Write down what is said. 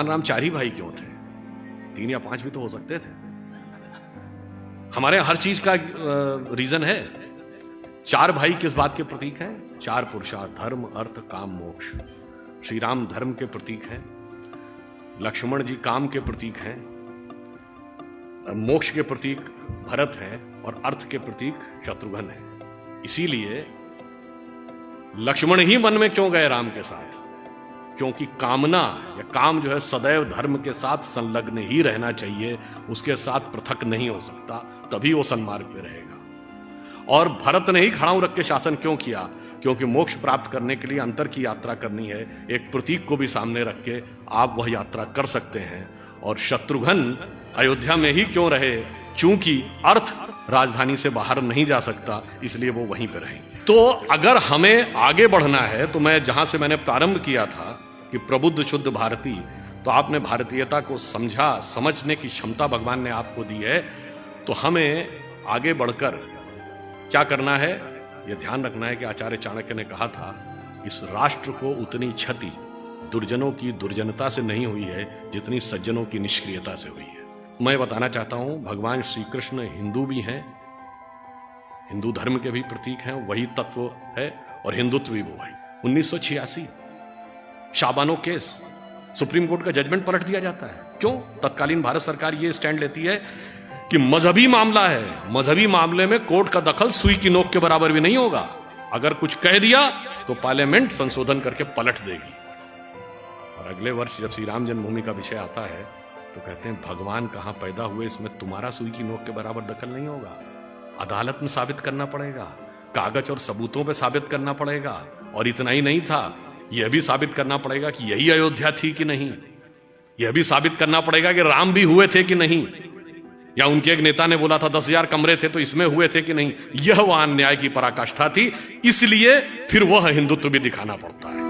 भगवान राम 4 ही भाई क्यों थे? 3 या 5 भी तो हो सकते थे। हमारे हर चीज का रीजन है। 4 भाई किस बात के प्रतीक हैं? 4 पुरुषार्थ, धर्म अर्थ काम मोक्ष। श्री राम धर्म के प्रतीक हैं, लक्ष्मण जी काम के प्रतीक हैं, मोक्ष के प्रतीक भरत हैं और अर्थ के प्रतीक शत्रुघ्न हैं। इसीलिए लक्ष्मण ही वन में क्यों गए राम के साथ? क्योंकि कामना या काम जो है सदैव धर्म के साथ संलग्न ही रहना चाहिए, उसके साथ पृथक नहीं हो सकता, तभी वो सन्मार्ग पे रहेगा। और भरत ने ही खड़ाऊ रख के शासन क्यों किया? क्योंकि मोक्ष प्राप्त करने के लिए अंतर की यात्रा करनी है, एक प्रतीक को भी सामने रख के आप वह यात्रा कर सकते हैं। और शत्रुघ्न अयोध्या में ही क्यों रहे? चूंकि अर्थ राजधानी से बाहर नहीं जा सकता, इसलिए वो वहीं पे रहेंगे। तो अगर हमें आगे बढ़ना है, तो मैं जहां से मैंने प्रारंभ किया था कि प्रबुद्ध शुद्ध भारती, तो आपने भारतीयता को समझा, समझने की क्षमता भगवान ने आपको दी है। तो हमें आगे बढ़कर क्या करना है? यह ध्यान रखना है कि आचार्य चाणक्य ने कहा था, इस राष्ट्र को उतनी क्षति दुर्जनों की दुर्जनता से नहीं हुई है जितनी सज्जनों की निष्क्रियता से हुई है। मैं बताना चाहता हूं, भगवान श्री कृष्ण हिंदू भी हैं, हिंदू धर्म के भी प्रतीक हैं, वही तत्व है, और हिंदुत्व भी वो है। 1986 शाबानो केस, सुप्रीम कोर्ट का जजमेंट पलट दिया जाता है। क्यों? तत्कालीन भारत सरकार ये स्टैंड लेती है कि मजहबी मामला है, मजहबी मामले में कोर्ट का दखल सुई की नोक के बराबर भी नहीं होगा। अगर कुछ कह दिया तो पार्लियामेंट संशोधन करके पलट देगी। और अगले वर्ष जब श्री राम जन्मभूमि का विषय आता है तो कहते हैं भगवान कहां पैदा हुए, इसमें तुम्हारा सुई की नोक के बराबर दखल नहीं होगा। अदालत में साबित करना पड़ेगा, कागज और सबूतों पे साबित करना पड़ेगा। और इतना ही नहीं था, यह भी साबित करना पड़ेगा कि यही अयोध्या थी कि नहीं, यह भी साबित करना पड़ेगा कि राम भी हुए थे कि नहीं, या उनके एक नेता ने बोला था 10,000 कमरे थे तो इसमें हुए थे कि नहीं। यह वहां न्याय की पराकाष्ठा थी, इसलिए फिर वह हिंदुत्व भी दिखाना पड़ता है।